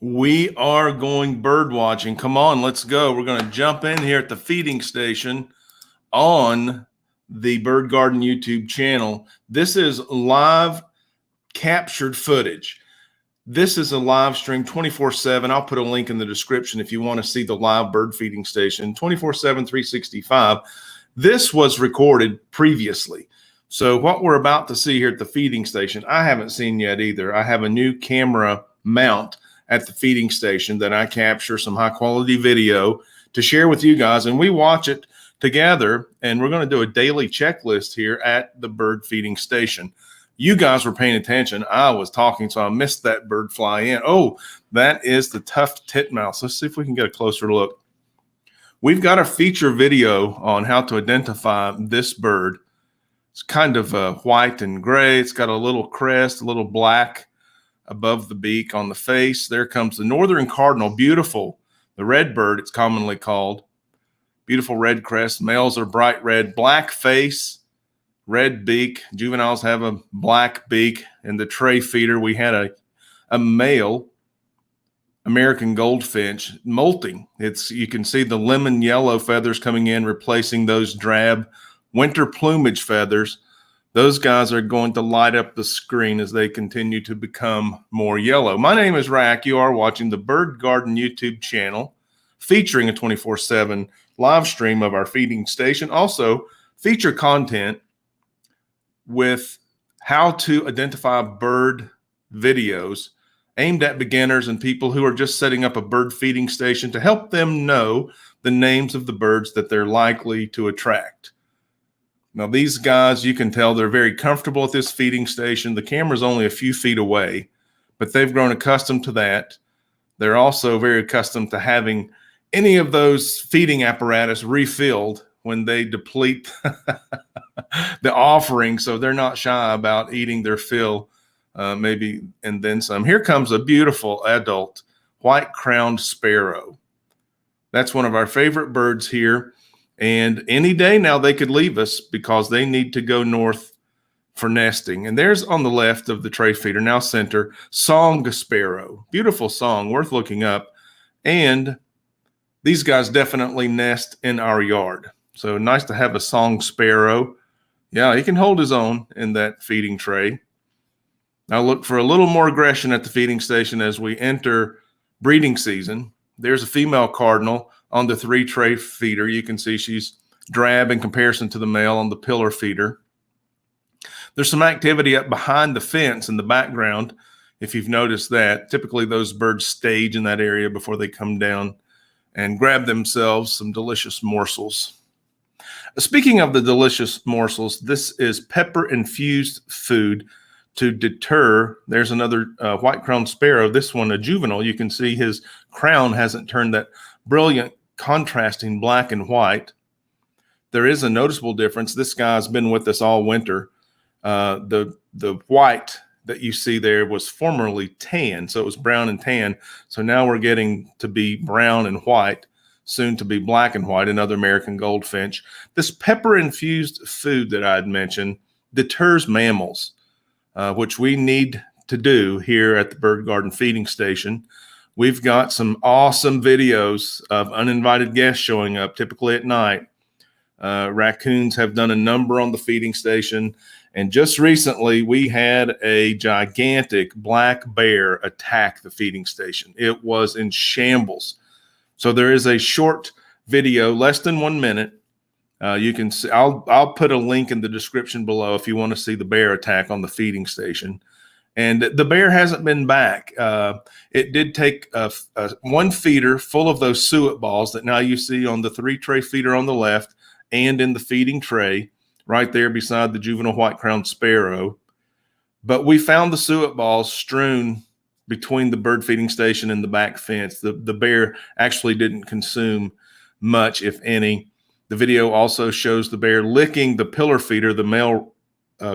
We are going bird watching. Come on, let's go. We're going to jump in here at the feeding station on the Bird Garden YouTube channel. This is live captured footage. This is a live stream 24/7. I'll put a link in the description if you want to see the live bird feeding station 24/7, 365. This was recorded previously. So what we're about to see here at the feeding station, I haven't seen yet either. I have a new camera mount at the feeding station that I capture some high quality video to share with you guys, and we watch it together. And we're going to do a daily checklist here at the bird feeding station. You guys were paying attention. I was talking, so I missed that bird fly in. Oh, that is the tufted titmouse. Let's see if we can get a closer look. We've got a feature video on how to identify this bird. It's kind of white and gray. It's got a little crest, a little black above the beak on the face. There comes the northern cardinal, beautiful. The red bird, it's commonly called. Beautiful red crest. Males are bright red, black face, red beak. Juveniles have a black beak. In the tray feeder, we had a male American Goldfinch molting. You can see the lemon yellow feathers coming in, replacing those drab winter plumage feathers. Those guys are going to light up the screen as they continue to become more yellow. My name is Rack. You are watching the Bird Garden YouTube channel, featuring a 24/7 live stream of our feeding station. Also, feature content with how to identify bird videos aimed at beginners and people who are just setting up a bird feeding station to help them know the names of the birds that they're likely to attract. Now, these guys, you can tell they're very comfortable at this feeding station. The camera's only a few feet away, but they've grown accustomed to that. They're also very accustomed to having any of those feeding apparatus refilled when they deplete the offering, so they're not shy about eating their fill, maybe, and then some. Here comes a beautiful adult white-crowned sparrow. That's one of our favorite birds here. And any day now they could leave us because they need to go north for nesting. And there's on the left of the tray feeder, now center, song sparrow. Beautiful song, worth looking up. And these guys definitely nest in our yard. So nice to have a song sparrow. Yeah, he can hold his own in that feeding tray. Now look for a little more aggression at the feeding station as we enter breeding season. There's a female cardinal on the 3-tray feeder. You can see she's drab in comparison to the male on the pillar feeder. There's some activity up behind the fence in the background, if you've noticed that. Typically those birds stage in that area before they come down and grab themselves some delicious morsels. Speaking of the delicious morsels, this is pepper-infused food to deter. There's another white-crowned sparrow, this one a juvenile. You can see his crown hasn't turned that brilliant contrasting black and white. There is a noticeable difference. This guy's been with us all winter. The white that you see there was formerly tan, so it was brown and tan. So now we're getting to be brown and white, soon to be black and white, another American Goldfinch. This pepper-infused food that I had mentioned deters mammals, which we need to do here at the Bird Garden feeding station. We've got some awesome videos of uninvited guests showing up, typically at night. Raccoons have done a number on the feeding station. And just recently, we had a gigantic black bear attack the feeding station. It was in shambles. So there is a short video, less than 1 minute. You can see, I'll put a link in the description below if you want to see the bear attack on the feeding station. And the bear hasn't been back. It did take one feeder full of those suet balls that now you see on the 3-tray feeder on the left and in the feeding tray right there beside the juvenile white-crowned sparrow. But we found the suet balls strewn between the bird feeding station and the back fence. The bear actually didn't consume much, if any. The video also shows the bear licking the pillar feeder the male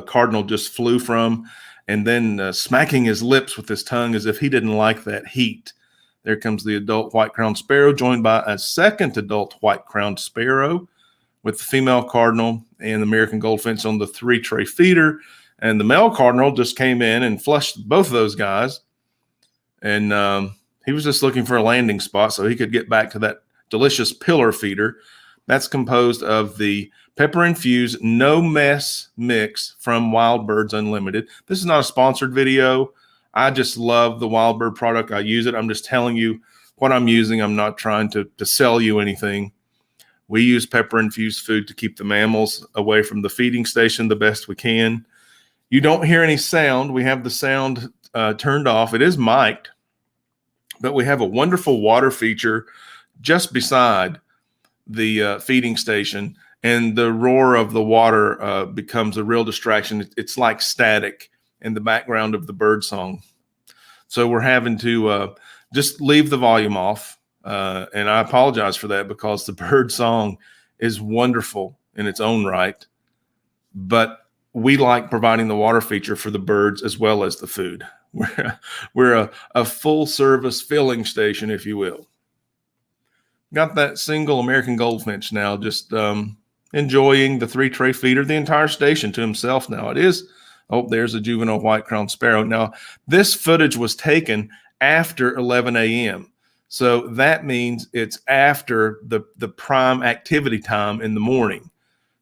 cardinal just flew from, and then smacking his lips with his tongue as if he didn't like that heat. There comes the adult white-crowned sparrow, joined by a second adult white-crowned sparrow with the female cardinal and the American Goldfinch on the 3-tray feeder. And the male cardinal just came in and flushed both of those guys. And He was just looking for a landing spot so he could get back to that delicious pillar feeder. That's composed of the pepper-infused no mess mix from Wild Birds Unlimited. This is not a sponsored video. I just love the Wild Bird product. I use it. I'm just telling you what I'm using. I'm not trying to sell you anything. We use pepper-infused food to keep the mammals away from the feeding station the best we can. You don't hear any sound. We have the sound turned off. It is mic'd, but we have a wonderful water feature just beside the feeding station, and the roar of the water becomes a real distraction. It's like static in the background of the bird song. So we're having to just leave the volume off. And I apologize for that because the bird song is wonderful in its own right. But we like providing the water feature for the birds as well as the food. We're a full service filling station, if you will. Got that single American Goldfinch now, just enjoying the 3-tray feeder, the entire station to himself now. It is, oh, there's a juvenile white-crowned sparrow. Now, this footage was taken after 11 a.m., so that means it's after the prime activity time in the morning,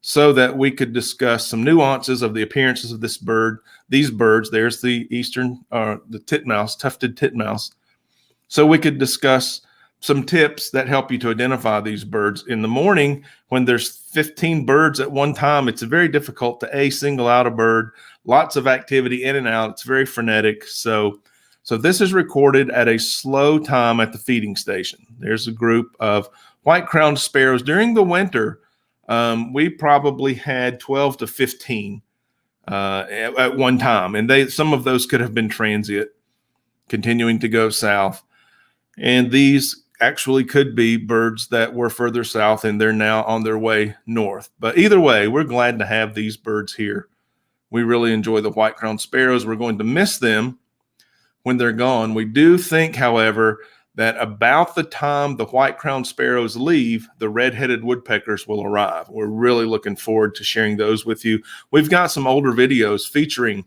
so that we could discuss some nuances of the appearances of this bird, these birds. There's the the titmouse, tufted titmouse. So we could discuss some tips that help you to identify these birds. In the morning, when there's 15 birds at one time, it's very difficult to single out a bird. Lots of activity in and out. It's very frenetic. So this is recorded at a slow time at the feeding station. There's a group of white-crowned sparrows. During the winter, we probably had 12 to 15 at one time. And some of those could have been transient, continuing to go south. And these actually could be birds that were further south and they're now on their way north. But either way, we're glad to have these birds here. We really enjoy the white-crowned sparrows. We're going to miss them when they're gone. We do think, however, that about the time the white-crowned sparrows leave, the red-headed woodpeckers will arrive. We're really looking forward to sharing those with you. We've got some older videos featuring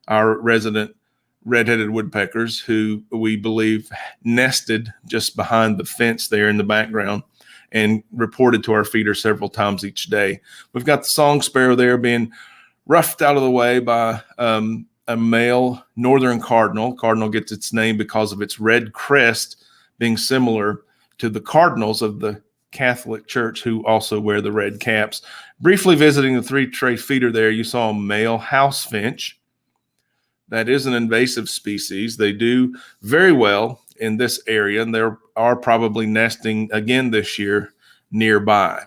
our resident red-headed woodpeckers who we believe nested just behind the fence there in the background and reported to our feeder several times each day. We've got the song sparrow there being roughed out of the way by a male northern cardinal. Cardinal gets its name because of its red crest being similar to the cardinals of the Catholic Church, who also wear the red caps. Briefly visiting the 3-tray feeder there, you saw a male house finch. That is an invasive species. They do very well in this area, and they are probably nesting again this year nearby.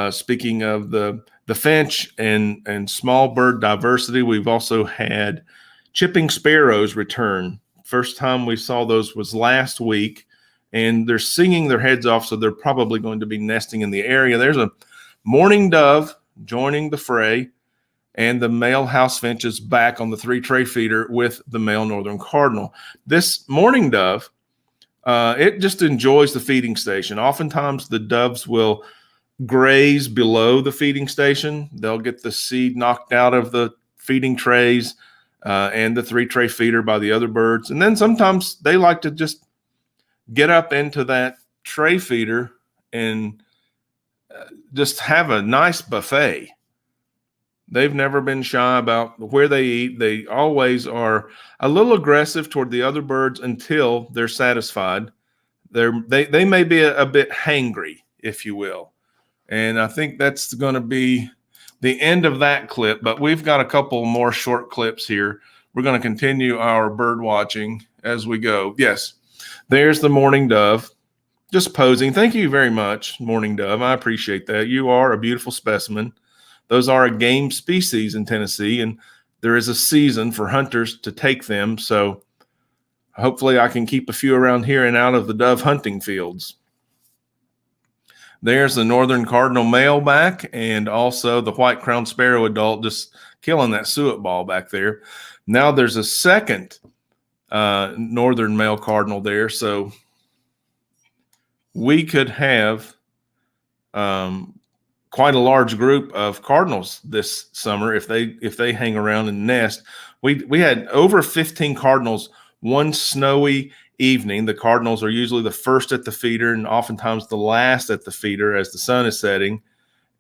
Speaking of the finch and small bird diversity, we've also had chipping sparrows return. First time we saw those was last week, and they're singing their heads off, so they're probably going to be nesting in the area. There's a mourning dove joining the fray, and the male house finch is back on the 3-tray feeder with the male northern cardinal. This mourning dove, it just enjoys the feeding station. Oftentimes the doves will graze below the feeding station. They'll get the seed knocked out of the feeding trays and the 3-tray feeder by the other birds. And then sometimes they like to just get up into that tray feeder and just have a nice buffet. They've never been shy about where they eat. They always are a little aggressive toward the other birds until they're satisfied. They may be a bit hangry, if you will. And I think that's going to be the end of that clip, but we've got a couple more short clips here. We're going to continue our bird watching as we go. Yes, there's the mourning dove just posing. Thank you very much, mourning dove. I appreciate that. You are a beautiful specimen. Those are a game species in Tennessee, and there is a season for hunters to take them. So hopefully I can keep a few around here and out of the dove hunting fields. There's the northern cardinal male back, and also the white-crowned sparrow adult just killing that suet ball back there. Now there's a second northern male cardinal there, so we could have quite a large group of cardinals this summer if they hang around and nest. We had over 15 cardinals one snowy evening. The cardinals are usually the first at the feeder and oftentimes the last at the feeder as the sun is setting.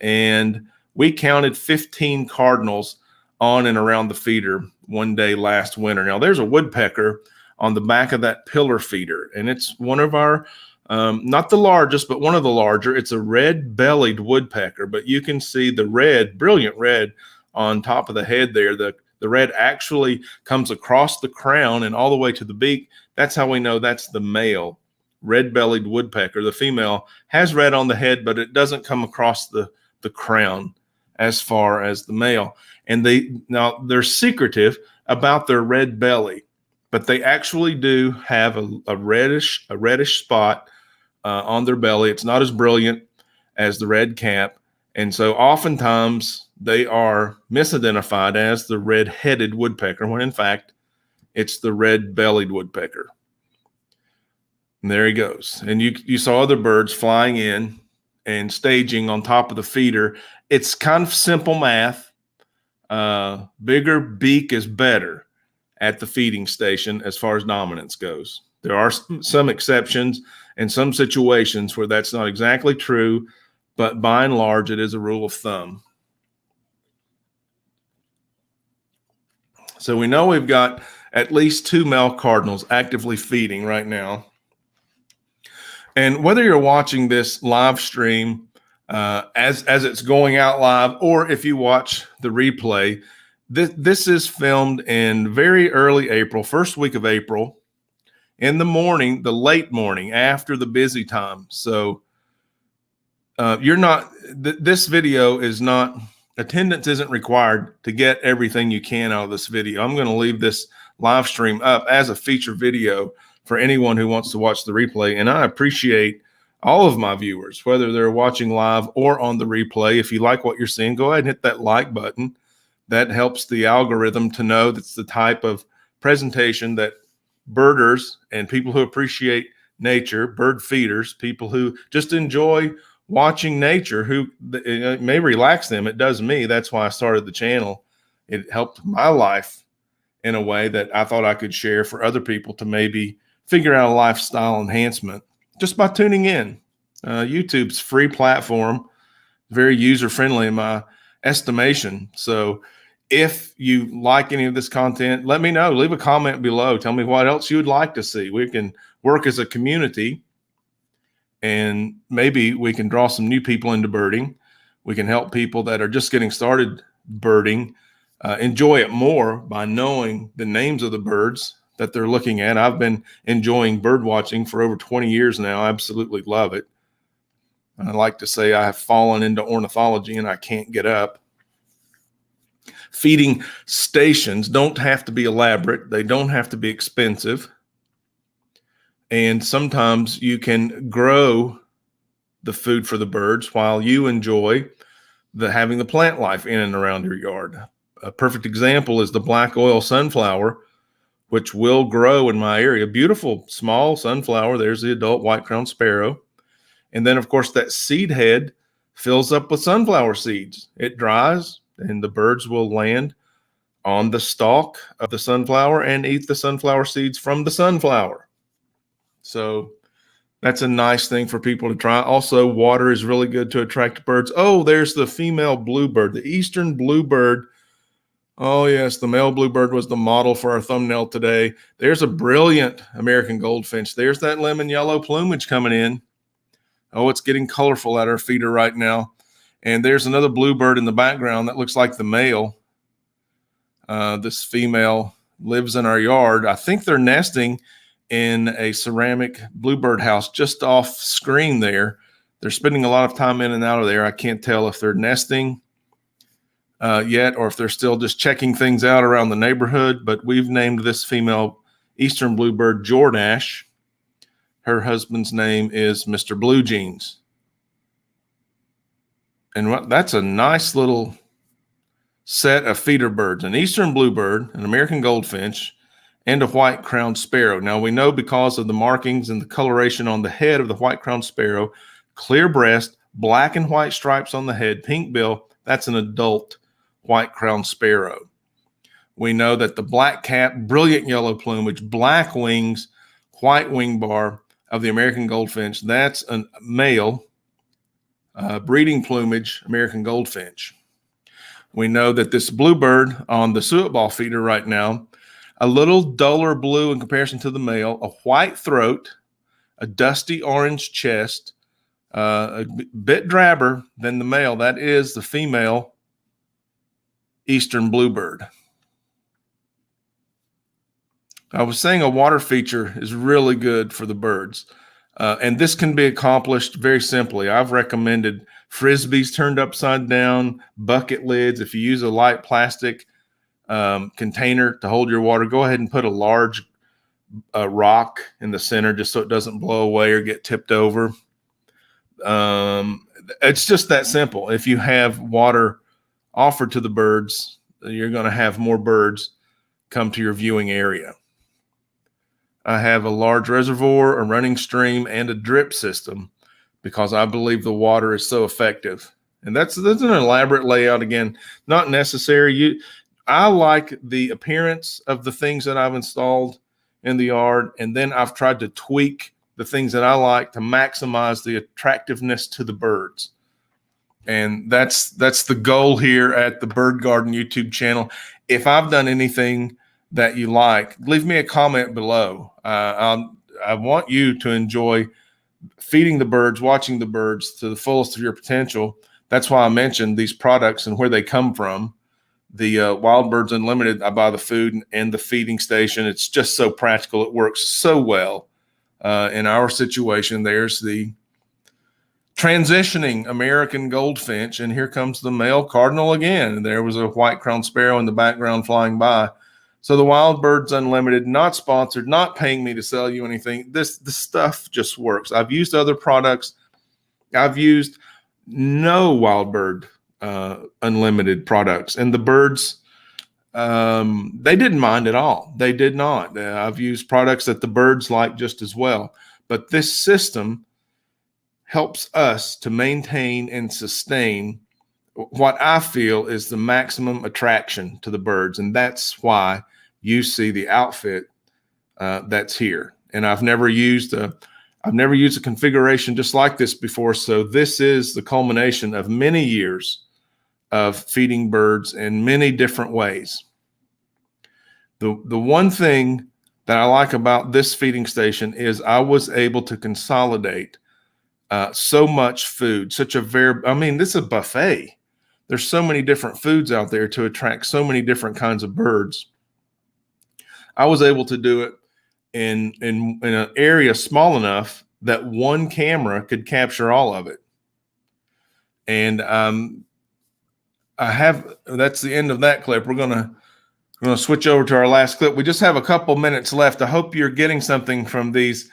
And we counted 15 cardinals on and around the feeder one day last winter. Now, there's a woodpecker on the back of that pillar feeder, and it's one of our, not the largest, but one of the larger. It's a red-bellied woodpecker, but you can see the red, brilliant red on top of the head there. The red actually comes across the crown and all the way to the beak. That's how we know that's the male red-bellied woodpecker. The female has red on the head, but it doesn't come across the crown as far as the male. And they're secretive about their red belly, but they actually do have a reddish spot on their belly. It's not as brilliant as the red cap. And so oftentimes they are misidentified as the red-headed woodpecker, when in fact it's the red-bellied woodpecker. And there he goes. And you saw other birds flying in and staging on top of the feeder. It's kind of simple math. Bigger beak is better at the feeding station as far as dominance goes. There are some exceptions and some situations where that's not exactly true, but by and large, it is a rule of thumb. So we know we've got at least 2 male cardinals actively feeding right now. And whether you're watching this live stream as it's going out live, or if you watch the replay, this is filmed in very early April, first week of April, in the morning, the late morning after the busy time. So this video is not, attendance isn't required to get everything you can out of this video. I'm going to leave this live stream up as a feature video for anyone who wants to watch the replay. And I appreciate all of my viewers, whether they're watching live or on the replay. If you like what you're seeing, go ahead and hit that like button. That helps the algorithm to know that's the type of presentation that birders and people who appreciate nature, bird feeders, people who just enjoy watching nature, who it may relax them. It does me. That's why I started the channel. It helped my life in a way that I thought I could share for other people to maybe figure out a lifestyle enhancement just by tuning in. YouTube's free platform, very user-friendly in my estimation. So if you like any of this content, let me know. Leave a comment below. Tell me what else you would like to see. We can work as a community, and maybe we can draw some new people into birding. We can help people that are just getting started birding enjoy it more by knowing the names of the birds that they're looking at. I've been enjoying bird watching for over 20 years now. I absolutely love it. I like to say I have fallen into ornithology and I can't get up. Feeding stations don't have to be elaborate. They don't have to be expensive. And sometimes you can grow the food for the birds while you enjoy having the plant life in and around your yard. A perfect example is the black oil sunflower, which will grow in my area. Beautiful small sunflower. There's the adult white-crowned sparrow. And then, of course, that seed head fills up with sunflower seeds. It dries, and the birds will land on the stalk of the sunflower and eat the sunflower seeds from the sunflower. So that's a nice thing for people to try. Also, water is really good to attract birds. Oh, there's the female bluebird, the eastern bluebird. Oh, yes, the male bluebird was the model for our thumbnail today. There's a brilliant American goldfinch. There's that lemon yellow plumage coming in. Oh, it's getting colorful at our feeder right now. And there's another bluebird in the background that looks like the male. This female lives in our yard. I think they're nesting in a ceramic bluebird house just off screen there. They're spending a lot of time in and out of there. I can't tell if they're nesting yet or if they're still just checking things out around the neighborhood, but we've named this female eastern bluebird Jordache. Her husband's name is Mr. Blue Jeans. And that's a nice little set of feeder birds, an eastern bluebird, an American goldfinch, and a white-crowned sparrow. Now, we know because of the markings and the coloration on the head of the white-crowned sparrow, clear breast, black and white stripes on the head, pink bill, that's an adult white-crowned sparrow. We know that the black cap, brilliant yellow plumage, black wings, white wing bar of the American goldfinch. That's a male breeding plumage American goldfinch. We know that this bluebird on the suet ball feeder right now, a little duller blue in comparison to the male, a white throat, a dusty orange chest, a bit drabber than the male. That is the female eastern bluebird. I was saying a water feature is really good for the birds. And this can be accomplished very simply. I've recommended frisbees turned upside down, bucket lids. If you use a light plastic container to hold your water, go ahead and put a large rock in the center just so it doesn't blow away or get tipped over. It's just that simple. If you have water offered to the birds, you're going to have more birds come to your viewing area. I have a large reservoir, a running stream, and a drip system because I believe the water is so effective. And that's an elaborate layout. Again, not necessary. I like the appearance of the things that I've installed in the yard, and then I've tried to tweak the things that I like to maximize the attractiveness to the birds. And that's the goal here at the Bird Garden YouTube channel. If I've done anything that you like, leave me a comment below. I want you to enjoy feeding the birds, watching the birds to the fullest of your potential. That's why I mentioned these products and where they come from. The Wild Birds Unlimited, I buy the food and the feeding station. It's just so practical. It works so well. In our situation, there's the transitioning American goldfinch, and here comes the male cardinal again. There was a white-crowned sparrow in the background flying by. So the Wild Birds Unlimited, not sponsored, not paying me to sell you anything. This stuff just works. I've used other products. I've used no Wild Bird Unlimited products, and the birds, they didn't mind at all. They did not. I've used products that the birds like just as well. But this system helps us to maintain and sustain what I feel is the maximum attraction to the birds, and that's why you see the outfit that's here. And I've never used a configuration just like this before. So this is the culmination of many years of feeding birds in many different ways. The one thing that I like about this feeding station is I was able to consolidate so much food, this is a buffet. There's so many different foods out there to attract so many different kinds of birds. I was able to do it in an area small enough that one camera could capture all of it. And that's the end of that clip. We're gonna switch over to our last clip. We just have a couple minutes left. I hope you're getting something from these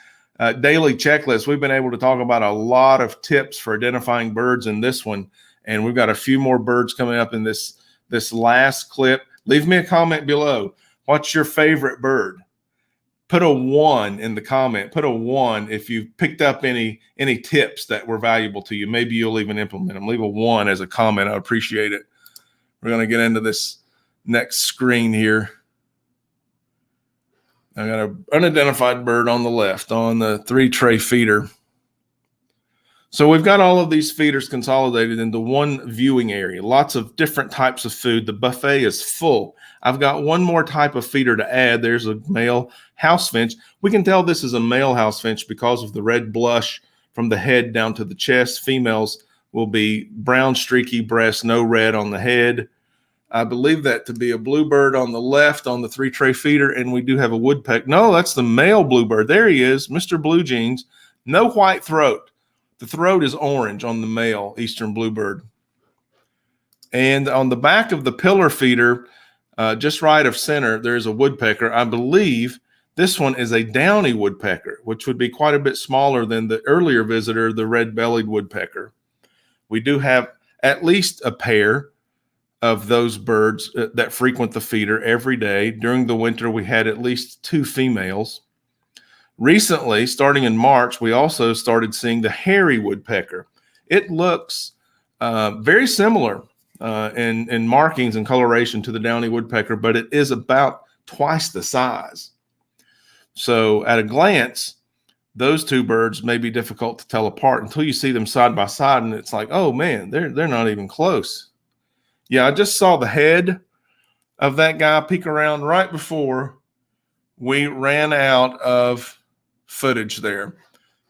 daily checklists. We've been able to talk about a lot of tips for identifying birds in this one, and we've got a few more birds coming up in this last clip. Leave me a comment below. What's your favorite bird? Put a 1 in the comment. Put a 1 if you picked up any tips that were valuable to you. Maybe you'll even implement them. Leave a 1 as a comment. I appreciate it. We're going to get into this next screen here. I got an unidentified bird on the left on the 3-tray feeder. So we've got all of these feeders consolidated into one viewing area. Lots of different types of food. The buffet is full. I've got one more type of feeder to add. There's a male house finch. We can tell this is a male house finch because of the red blush from the head down to the chest. Females will be brown streaky breast, no red on the head. I believe that to be a bluebird on the left on the 3-tray feeder, and we do have a woodpecker. No, that's the male bluebird. There he is, Mr. Blue Jeans. No white throat. The throat is orange on the male eastern bluebird. And on the back of the pillar feeder, just right of center, there's a woodpecker. I believe this one is a downy woodpecker, which would be quite a bit smaller than the earlier visitor, the red-bellied woodpecker. We do have at least a pair of those birds that frequent the feeder every day. During the winter, we had at least 2 females. Recently, starting in March, we also started seeing the hairy woodpecker. It looks very similar in markings and coloration to the downy woodpecker, but it is about twice the size. So at a glance, those two birds may be difficult to tell apart until you see them side by side, and it's like, oh man, they're not even close. Yeah, I just saw the head of that guy peek around right before we ran out of footage there.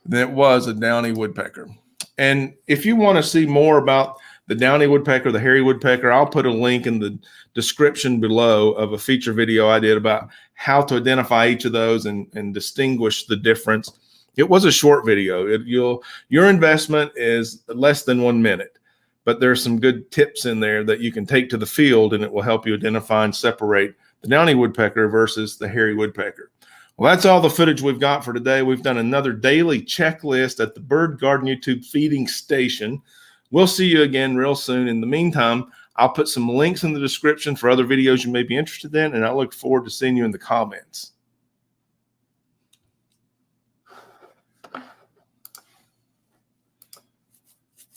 That was a Downy woodpecker. And if you want to see more about the Downy woodpecker, the hairy woodpecker, I'll put a link in the description below of a feature video I did about how to identify each of those and distinguish the difference. It was a short video. Your investment is less than 1 minute, but there's some good tips in there that you can take to the field, and it will help you identify and separate the Downy woodpecker versus the hairy woodpecker. Well, that's all the footage we've got for today. We've done another daily checklist at the Bird Garden YouTube feeding station. We'll see you again real soon. In the meantime, I'll put some links in the description for other videos you may be interested in, and I look forward to seeing you in the comments.